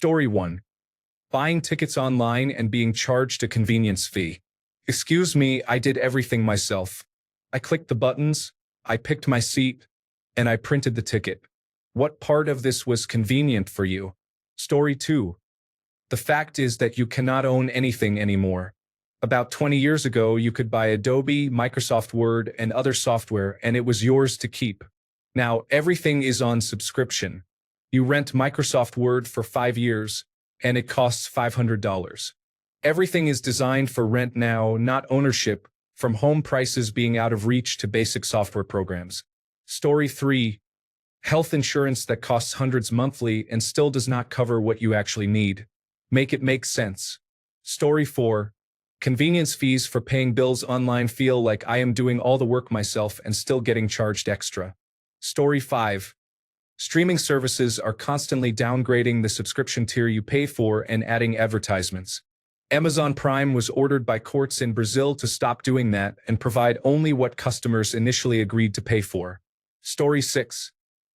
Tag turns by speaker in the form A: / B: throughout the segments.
A: Story 1. Buying tickets online and being charged a convenience fee. Excuse me, I did everything myself. I clicked the buttons, I picked my seat, and I printed the ticket. What part of this was convenient for you? Story 2. The fact is that you cannot own anything anymore. About 20 years ago, you could buy Adobe, Microsoft Word, and other software, and it was yours to keep. Now, everything is on subscription. You rent Microsoft Word for 5 years, and it costs $500. Everything is designed for rent now, not ownership, from home prices being out of reach to basic software programs. Story 3. Health insurance that costs hundreds monthly and still does not cover what you actually need. Make it make sense. Story 4. Convenience fees for paying bills online feel like I am doing all the work myself and still getting charged extra. Story 5. Streaming services are constantly downgrading the subscription tier you pay for and adding advertisements. Amazon Prime was ordered by courts in Brazil to stop doing that and provide only what customers initially agreed to pay for. Story 6.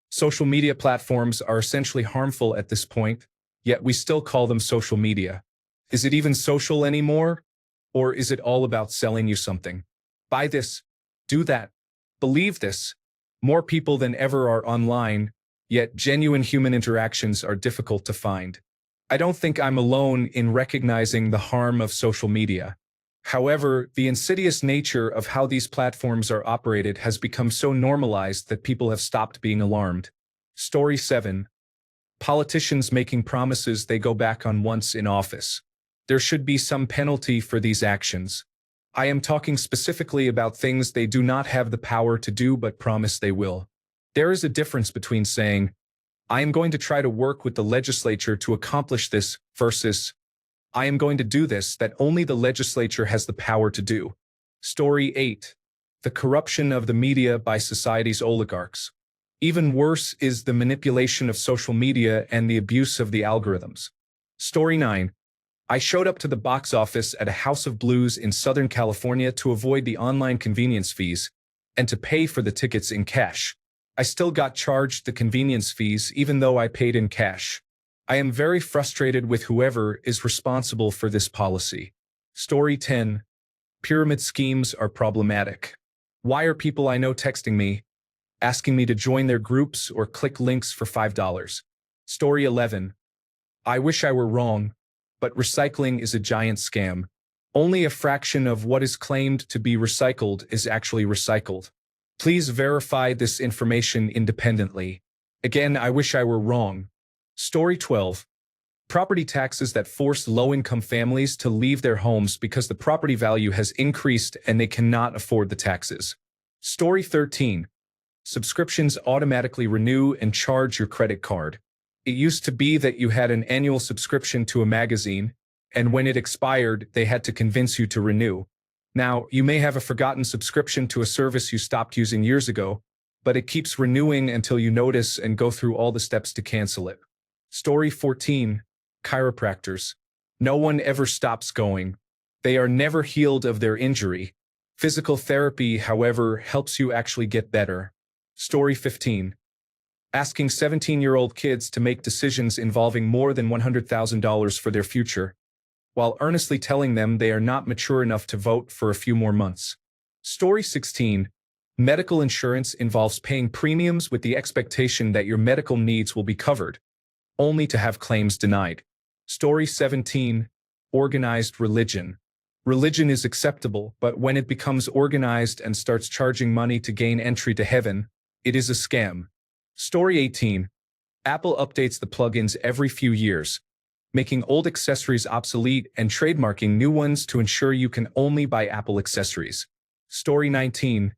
A: Social media platforms are essentially harmful at this point, yet we still call them social media. Is it even social anymore? Or is it all about selling you something? Buy this, do that, believe this. More people than ever are online, yet genuine human interactions are difficult to find. I don't think I'm alone in recognizing the harm of social media. However, the insidious nature of how these platforms are operated has become so normalized that people have stopped being alarmed. Story 7. Politicians making promises they go back on once in office. There should be some penalty for these actions. I am talking specifically about things they do not have the power to do but promise they will. There is a difference between saying, I am going to try to work with the legislature to accomplish this, versus, I am going to do this that only the legislature has the power to do. Story 8. The corruption of the media by society's oligarchs. Even worse is the manipulation of social media and the abuse of the algorithms. Story 9. I showed up to the box office at a House of Blues in Southern California to avoid the online convenience fees and to pay for the tickets in cash. I still got charged the convenience fees even though I paid in cash. I am very frustrated with whoever is responsible for this policy. Story 10. Pyramid schemes are problematic. Why are people I know texting me, asking me to join their groups or click links for $5? Story 11. I wish I were wrong, but recycling is a giant scam. Only a fraction of what is claimed to be recycled is actually recycled. Please verify this information independently. Again, I wish I were wrong. Story 12. Property taxes that force low-income families to leave their homes because the property value has increased and they cannot afford the taxes. Story 13. Subscriptions automatically renew and charge your credit card. It used to be that you had an annual subscription to a magazine, and when it expired, they had to convince you to renew. Now, you may have a forgotten subscription to a service you stopped using years ago, but it keeps renewing until you notice and go through all the steps to cancel it. Story 14. Chiropractors. No one ever stops going. They are never healed of their injury. Physical therapy, however, helps you actually get better. Story 15. Asking 17-year-old kids to make decisions involving more than $100,000 for their future, while earnestly telling them they are not mature enough to vote for a few more months. Story 16. Medical insurance involves paying premiums with the expectation that your medical needs will be covered, only to have claims denied. Story 17. Organized religion. Religion is acceptable, but when it becomes organized and starts charging money to gain entry to heaven, it is a scam. Story 18. Apple updates the plugins every few years, making old accessories obsolete and trademarking new ones to ensure you can only buy Apple accessories. Story 19.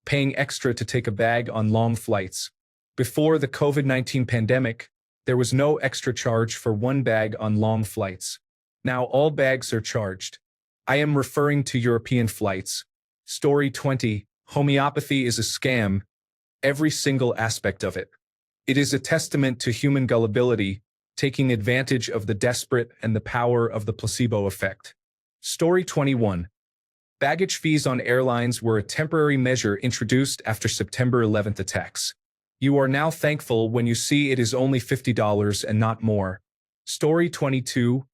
A: Paying extra to take a bag on long flights. Before the COVID-19 pandemic, there was no extra charge for one bag on long flights. Now all bags are charged. I am referring to European flights. Story 20. Homeopathy is a scam. Every single aspect of it. It is a testament to human gullibility, taking advantage of the desperate and the power of the placebo effect. Story 21. Baggage fees on airlines were a temporary measure introduced after September 11th attacks. You are now thankful when you see it is only $50 and not more. Story 22,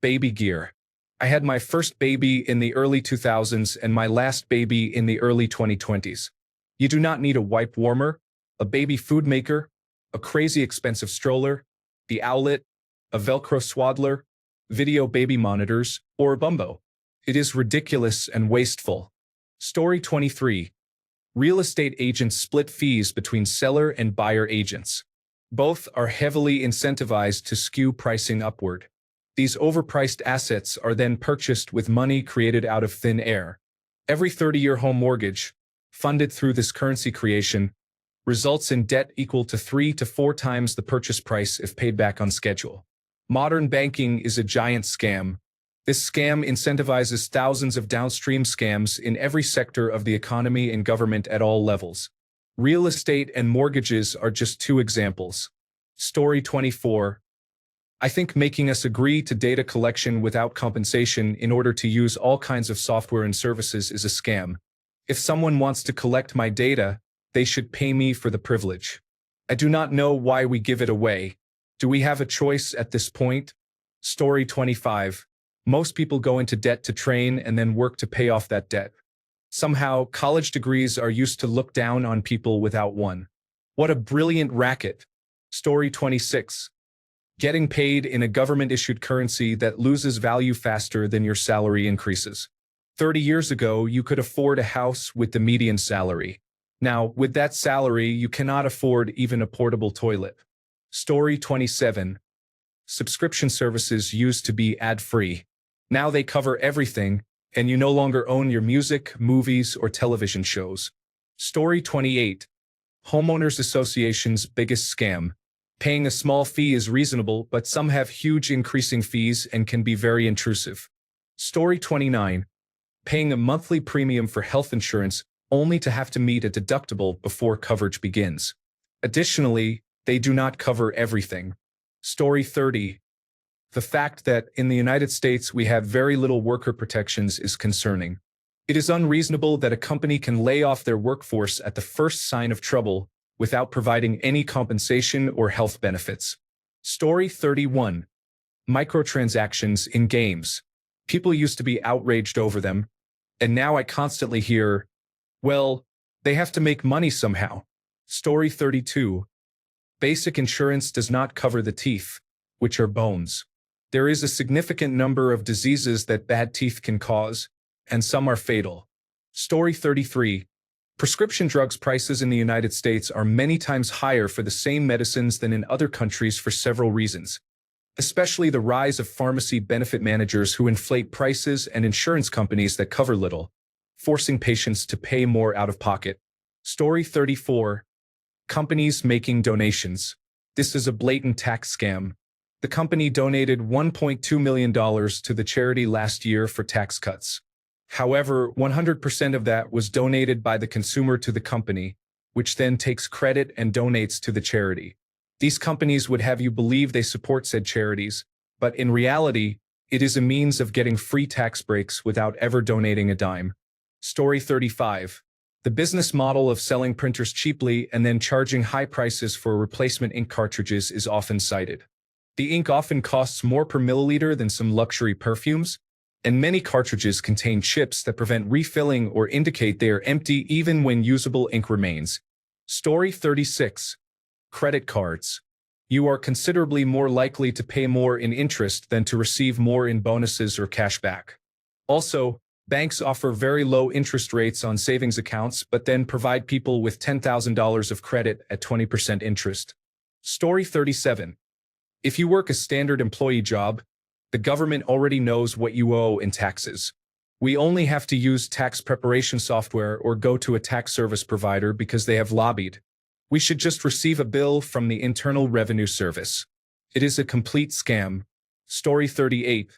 A: Baby Gear. I had my first baby in the early 2000s and my last baby in the early 2020s. You do not need a wipe warmer, a baby food maker, a crazy expensive stroller, the owlet, a Velcro swaddler, video baby monitors, or a bumbo. It is ridiculous and wasteful. Story 23. Real estate agents split fees between seller and buyer agents. Both are heavily incentivized to skew pricing upward. These overpriced assets are then purchased with money created out of thin air. Every 30-year home mortgage, funded through this currency creation, results in debt equal to 3 to 4 times the purchase price if paid back on schedule. Modern banking is a giant scam. This scam incentivizes thousands of downstream scams in every sector of the economy and government at all levels. Real estate and mortgages are just 2 examples. Story 24. I think making us agree to data collection without compensation in order to use all kinds of software and services is a scam. If someone wants to collect my data, they should pay me for the privilege. I do not know why we give it away. Do we have a choice at this point? Story 25. Most people go into debt to train and then work to pay off that debt. Somehow, college degrees are used to look down on people without one. What a brilliant racket. Story 26. Getting paid in a government-issued currency that loses value faster than your salary increases. 30 years ago, you could afford a house with the median salary. Now, with that salary, you cannot afford even a portable toilet. Story 27. Subscription services used to be ad-free. Now they cover everything, and you no longer own your music, movies, or television shows. Story 28. Homeowners Association's biggest scam. Paying a small fee is reasonable, but some have huge increasing fees and can be very intrusive. Story 29. Paying a monthly premium for health insurance only to have to meet a deductible before coverage begins. Additionally, they do not cover everything. Story 30. The fact that in the United States we have very little worker protections is concerning. It is unreasonable that a company can lay off their workforce at the first sign of trouble without providing any compensation or health benefits. Story 31. Microtransactions in games. People used to be outraged over them, and now I constantly hear, well, they have to make money somehow. Story 32. Basic insurance does not cover the teeth, which are bones. There is a significant number of diseases that bad teeth can cause, and some are fatal. Story 33. Prescription drugs prices in the United States are many times higher for the same medicines than in other countries for several reasons, especially the rise of pharmacy benefit managers who inflate prices and insurance companies that cover little, forcing patients to pay more out of pocket. Story 34. Companies making donations. This is a blatant tax scam. The company donated $1.2 million to the charity last year for tax cuts. However, 100% of that was donated by the consumer to the company, which then takes credit and donates to the charity. These companies would have you believe they support said charities, but in reality, it is a means of getting free tax breaks without ever donating a dime. Story 35. The business model of selling printers cheaply and then charging high prices for replacement ink cartridges is often cited. The ink often costs more per milliliter than some luxury perfumes, and many cartridges contain chips that prevent refilling or indicate they are empty even when usable ink remains. Story 36. Credit cards. You are considerably more likely to pay more in interest than to receive more in bonuses or cash back. Also, banks offer very low interest rates on savings accounts but then provide people with $10,000 of credit at 20% interest. Story 37. If you work a standard employee job, the government already knows what you owe in taxes. We only have to use tax preparation software or go to a tax service provider because they have lobbied. We should just receive a bill from the Internal Revenue Service. It is a complete scam. Story 38.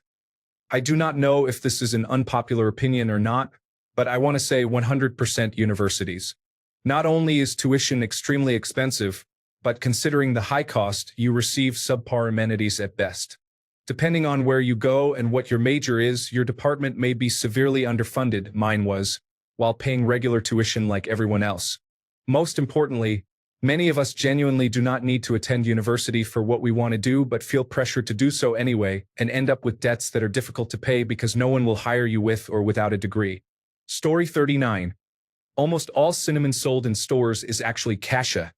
A: I do not know if this is an unpopular opinion or not, but I want to say 100% universities. Not only is tuition extremely expensive, but considering the high cost, you receive subpar amenities at best. Depending on where you go and what your major is, your department may be severely underfunded, mine was, while paying regular tuition like everyone else. Most importantly, Many of us genuinely do not need to attend university for what we want to do but feel pressured to do so anyway and end up with debts that are difficult to pay because no one will hire you with or without a degree. Story 39. Almost all cinnamon sold in stores is actually cassia,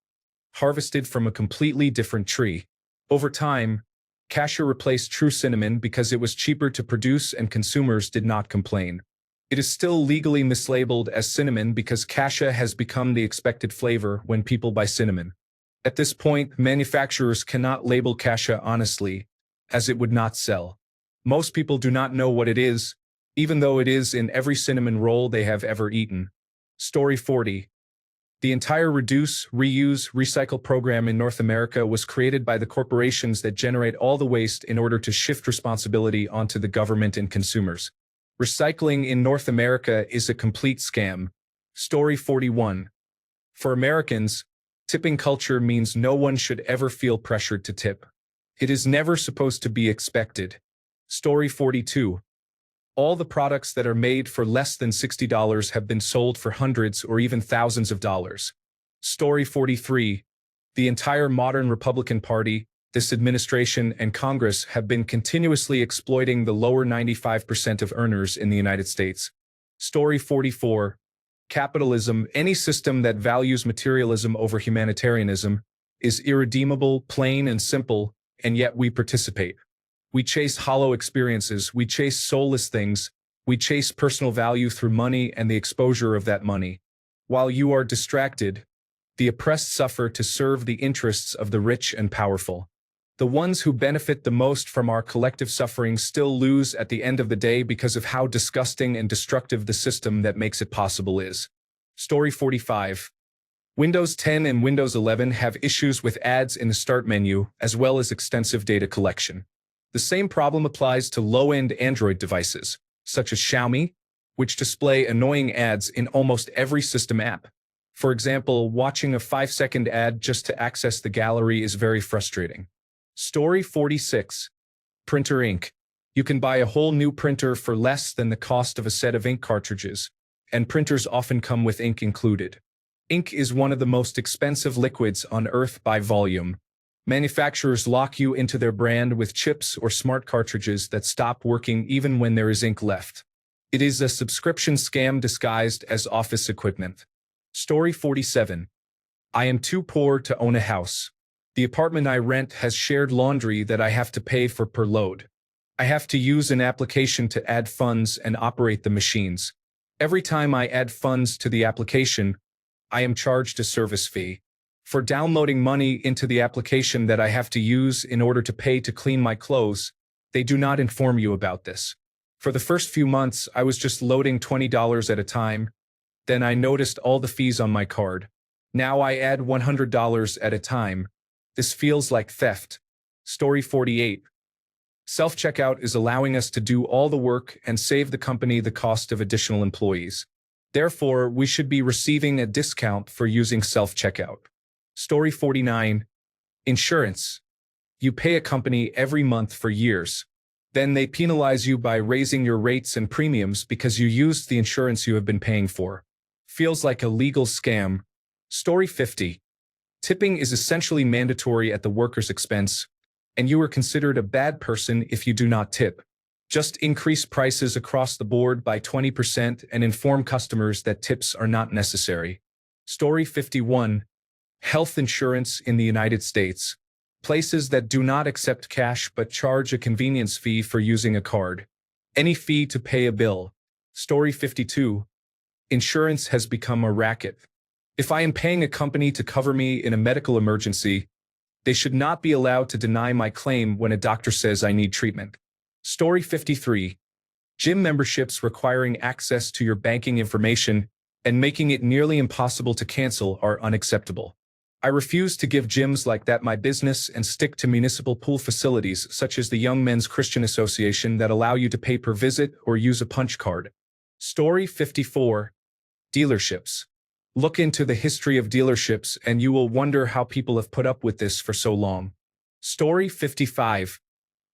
A: harvested from a completely different tree. Over time, cassia replaced true cinnamon because it was cheaper to produce and consumers did not complain. It is still legally mislabeled as cinnamon because cassia has become the expected flavor when people buy cinnamon. At this point, manufacturers cannot label cassia honestly, as it would not sell. Most people do not know what it is, even though it is in every cinnamon roll they have ever eaten. Story 40. The entire reduce, reuse, recycle program in North America was created by the corporations that generate all the waste in order to shift responsibility onto the government and consumers. Recycling in North America is a complete scam. Story 41. For Americans, tipping culture means no one should ever feel pressured to tip. It is never supposed to be expected. Story 42. All the products that are made for less than $60 have been sold for hundreds or even thousands of dollars. Story 43. The entire modern Republican Party, this administration, and Congress have been continuously exploiting the lower 95% of earners in the United States. Story 44. Capitalism, any system that values materialism over humanitarianism, is irredeemable, plain and simple, and yet we participate. We chase hollow experiences, we chase soulless things, we chase personal value through money and the exposure of that money. While you are distracted, the oppressed suffer to serve the interests of the rich and powerful. The ones who benefit the most from our collective suffering still lose at the end of the day because of how disgusting and destructive the system that makes it possible is. Story 45. Windows 10 and Windows 11 have issues with ads in the start menu, as well as extensive data collection. The same problem applies to low-end Android devices, such as Xiaomi, which display annoying ads in almost every system app. For example, watching a 5-second ad just to access the gallery is very frustrating. Story 46. Printer ink. You can buy a whole new printer for less than the cost of a set of ink cartridges, and printers often come with ink included. Ink is one of the most expensive liquids on Earth by volume. Manufacturers lock you into their brand with chips or smart cartridges that stop working even when there is ink left. It is a subscription scam disguised as office equipment. Story 47. I am too poor to own a house. The apartment I rent has shared laundry that I have to pay for per load. I have to use an application to add funds and operate the machines. Every time I add funds to the application, I am charged a service fee. For downloading money into the application that I have to use in order to pay to clean my clothes, they do not inform you about this. For the first few months, I was just loading $20 at a time. Then I noticed all the fees on my card. Now I add $100 at a time. This feels like theft. Story 48. Self-checkout is allowing us to do all the work and save the company the cost of additional employees. Therefore, we should be receiving a discount for using self-checkout. Story 49. Insurance. You pay a company every month for years. Then they penalize you by raising your rates and premiums because you used the insurance you have been paying for. Feels like a legal scam. Story 50. Tipping is essentially mandatory at the worker's expense, and you are considered a bad person if you do not tip. Just increase prices across the board by 20% and inform customers that tips are not necessary. Story 51. Health insurance in the United States. Places that do not accept cash but charge a convenience fee for using a card. Any fee to pay a bill. Story 52. Insurance has become a racket. If I am paying a company to cover me in a medical emergency, they should not be allowed to deny my claim when a doctor says I need treatment. Story 53. Gym memberships requiring access to your banking information and making it nearly impossible to cancel are unacceptable. I refuse to give gyms like that my business and stick to municipal pool facilities such as the Young Men's Christian Association that allow you to pay per visit or use a punch card. Story 54. Dealerships. Look into the history of dealerships and you will wonder how people have put up with this for so long. Story 55.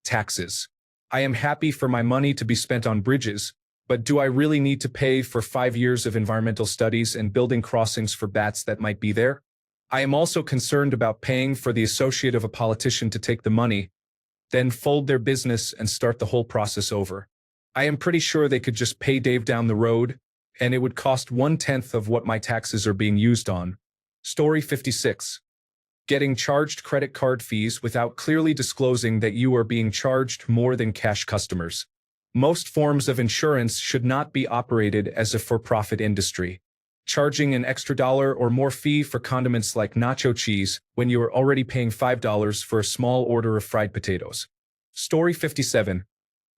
A: Taxes. I am happy for my money to be spent on bridges, but do I really need to pay for 5 years of environmental studies and building crossings for bats that might be there? I am also concerned about paying for the associate of a politician to take the money, then fold their business and start the whole process over. I am pretty sure they could just pay Dave down the road, and it would cost 1/10 of what my taxes are being used on. Story 56. Getting charged credit card fees without clearly disclosing that you are being charged more than cash customers. Most forms of insurance should not be operated as a for-profit industry. Charging an extra $1 or more fee for condiments like nacho cheese when you are already paying $5 for a small order of fried potatoes. Story 57.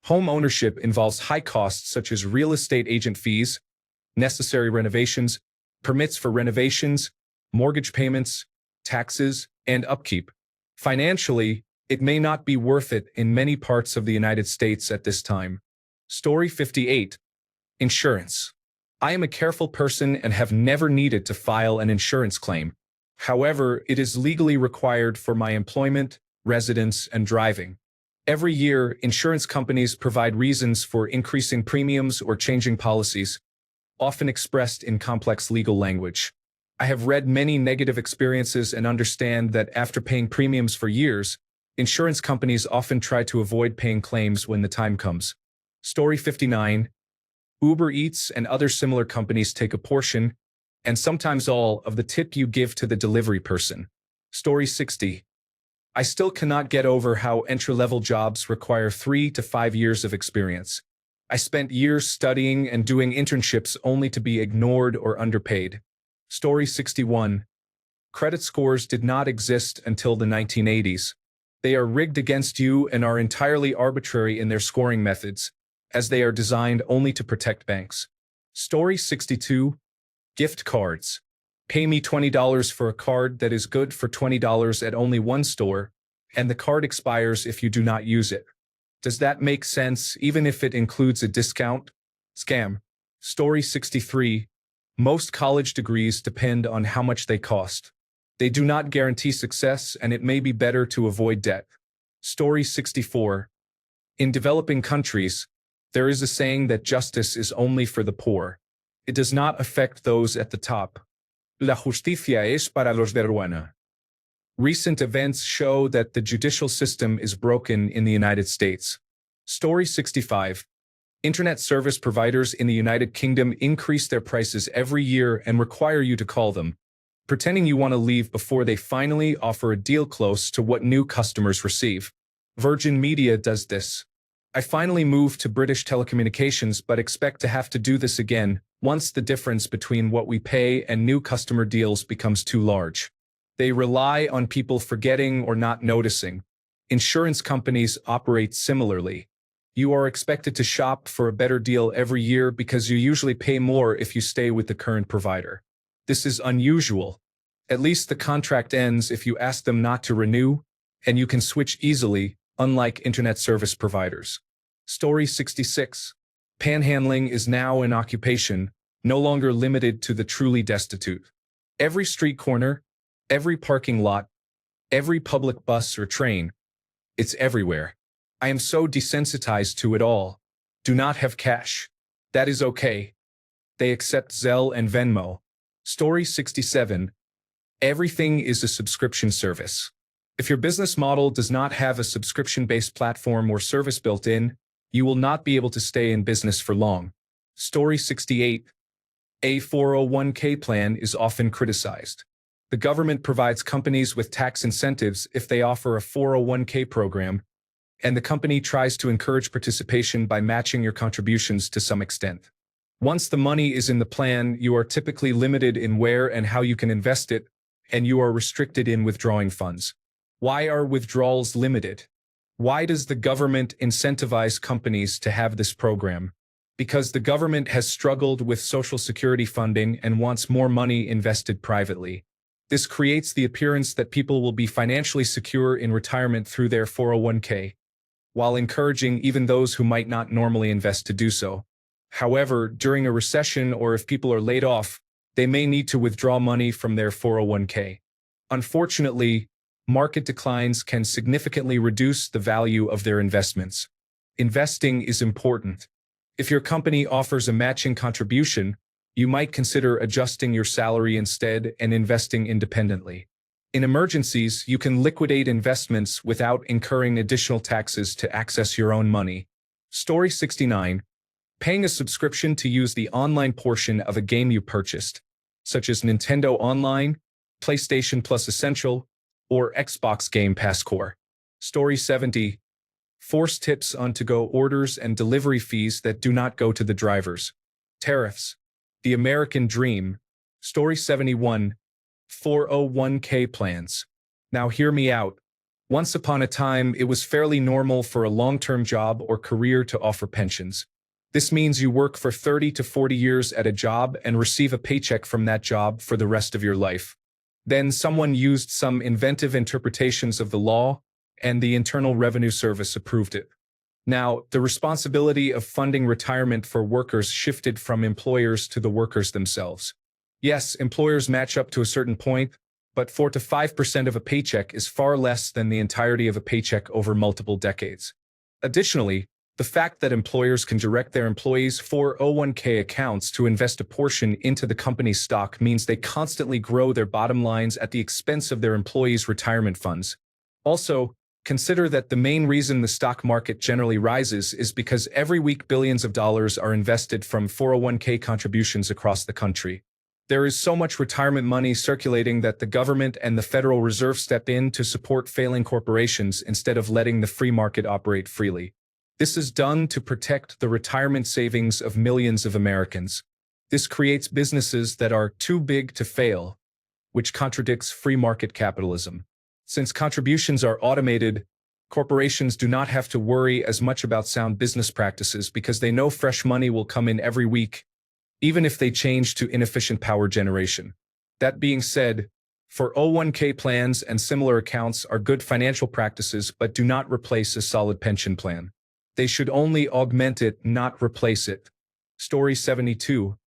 A: Home ownership involves high costs such as real estate agent fees, necessary renovations, permits for renovations, mortgage payments, taxes, and upkeep. Financially, it may not be worth it in many parts of the United States at this time. Story 58. Insurance. I am a careful person and have never needed to file an insurance claim. However, it is legally required for my employment, residence, and driving. Every year, insurance companies provide reasons for increasing premiums or changing policies, often expressed in complex legal language. I have read many negative experiences and understand that after paying premiums for years, insurance companies often try to avoid paying claims when the time comes. Story 59. Uber Eats and other similar companies take a portion, and sometimes all, of the tip you give to the delivery person. Story 60. I still cannot get over how entry-level jobs require 3 to 5 years of experience. I spent years studying and doing internships only to be ignored or underpaid. Story 61. Credit scores did not exist until the 1980s. They are rigged against you and are entirely arbitrary in their scoring methods, as they are designed only to protect banks. Story 62. Gift cards. Pay me $20 for a card that is good for $20 at only one store, and the card expires if you do not use it. Does that make sense, even if it includes a discount? Scam. Story 63. Most college degrees depend on how much they cost. They do not guarantee success, and it may be better to avoid debt. Story 64. In developing countries, there is a saying that justice is only for the poor. It does not affect those at the top. La justicia es para los de arriba. Recent events show that the judicial system is broken in the United States. Story 65. Internet service providers in the United Kingdom increase their prices every year and require you to call them, pretending you want to leave before they finally offer a deal close to what new customers receive. Virgin Media does this. I finally moved to British Telecommunications but expect to have to do this again once the difference between what we pay and new customer deals becomes too large. They rely on people forgetting or not noticing. Insurance companies operate similarly. You are expected to shop for a better deal every year because you usually pay more if you stay with the current provider. This is unusual. At least the contract ends if you ask them not to renew, and you can switch easily, unlike internet service providers. Story 66. Panhandling is now an occupation, no longer limited to the truly destitute. Every street corner, every parking lot, every public bus or train, it's everywhere. I am so desensitized to it all. Do not have cash. That is okay. They accept Zelle and Venmo. Story 67. Everything is a subscription service. If your business model does not have a subscription-based platform or service built in, you will not be able to stay in business for long. Story 68. A 401k plan is often criticized. The government provides companies with tax incentives if they offer a 401k program, and the company tries to encourage participation by matching your contributions to some extent. Once the money is in the plan, you are typically limited in where and how you can invest it, and you are restricted in withdrawing funds. Why are withdrawals limited? Why does the government incentivize companies to have this program? Because the government has struggled with Social Security funding and wants more money invested privately. This creates the appearance that people will be financially secure in retirement through their 401k, while encouraging even those who might not normally invest to do so. However, during a recession or if people are laid off, they may need to withdraw money from their 401k. Unfortunately, market declines can significantly reduce the value of their investments. Investing is important. If your company offers a matching contribution, you might consider adjusting your salary instead and investing independently. In emergencies, you can liquidate investments without incurring additional taxes to access your own money. Story 69. Paying a subscription to use the online portion of a game you purchased, such as Nintendo Online, PlayStation Plus Essential, or Xbox Game Pass Core. Story 70. Force tips on to-go orders and delivery fees that do not go to the drivers. Tariffs. The American Dream. Story 71. 401k plans. Now hear me out. Once upon a time, it was fairly normal for a long-term job or career to offer pensions. This means you work for 30 to 40 years at a job and receive a paycheck from that job for the rest of your life. Then someone used some inventive interpretations of the law, and the Internal Revenue Service approved it. Now, the responsibility of funding retirement for workers shifted from employers to the workers themselves. Yes, employers match up to a certain point, but 4 to 5% of a paycheck is far less than the entirety of a paycheck over multiple decades. Additionally, the fact that employers can direct their employees' 401k accounts to invest a portion into the company's stock means they constantly grow their bottom lines at the expense of their employees' retirement funds. Also, consider that the main reason the stock market generally rises is because every week billions of dollars are invested from 401k contributions across the country. There is so much retirement money circulating that the government and the Federal Reserve step in to support failing corporations instead of letting the free market operate freely. This is done to protect the retirement savings of millions of Americans. This creates businesses that are too big to fail, which contradicts free market capitalism. Since contributions are automated, corporations do not have to worry as much about sound business practices because they know fresh money will come in every week, even if they change to inefficient power generation. That being said, 401k plans and similar accounts are good financial practices but do not replace a solid pension plan. They should only augment it, not replace it. Story 72.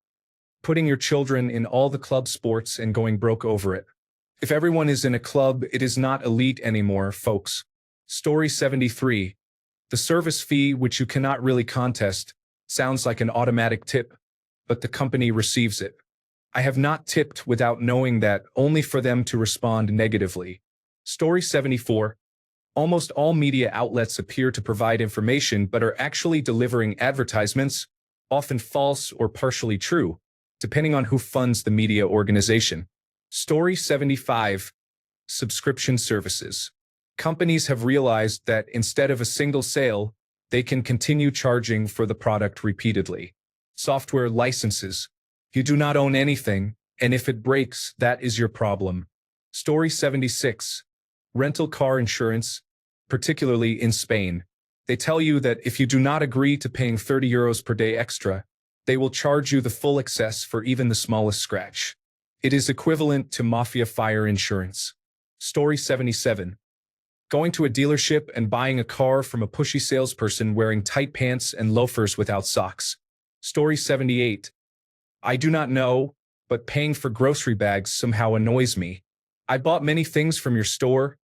A: Putting your children in all the club sports and going broke over it. If everyone is in a club, it is not elite anymore, folks. Story 73. The service fee, which you cannot really contest, sounds like an automatic tip, but the company receives it. I have not tipped without knowing that, only for them to respond negatively. Story 74. Almost all media outlets appear to provide information but are actually delivering advertisements, often false or partially true, depending on who funds the media organization. Story 75. Subscription services. Companies have realized that instead of a single sale, they can continue charging for the product repeatedly. Software licenses. You do not own anything, and if it breaks, that is your problem. Story 76. Rental car insurance, particularly in Spain. They tell you that if you do not agree to paying €30 per day extra, they will charge you the full excess for even the smallest scratch. It is equivalent to mafia fire insurance. Story 77. Going to a dealership and buying a car from a pushy salesperson wearing tight pants and loafers without socks. Story 78. I do not know, but paying for grocery bags somehow annoys me. I bought many things from your store,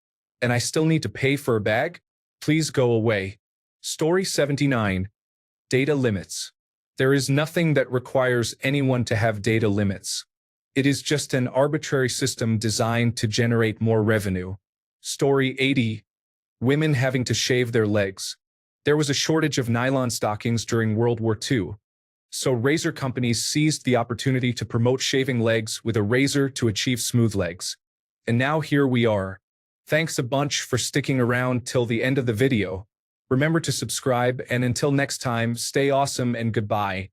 A: and I still need to pay for a bag? Please go away. Story 79. Data limits. There is nothing that requires anyone to have data limits. It is just an arbitrary system designed to generate more revenue. Story 80. Women having to shave their legs. There was a shortage of nylon stockings during World War II. So razor companies seized the opportunity to promote shaving legs with a razor to achieve smooth legs. And now here we are. Thanks a bunch for sticking around till the end of the video. Remember to subscribe, and until next time, stay awesome and goodbye.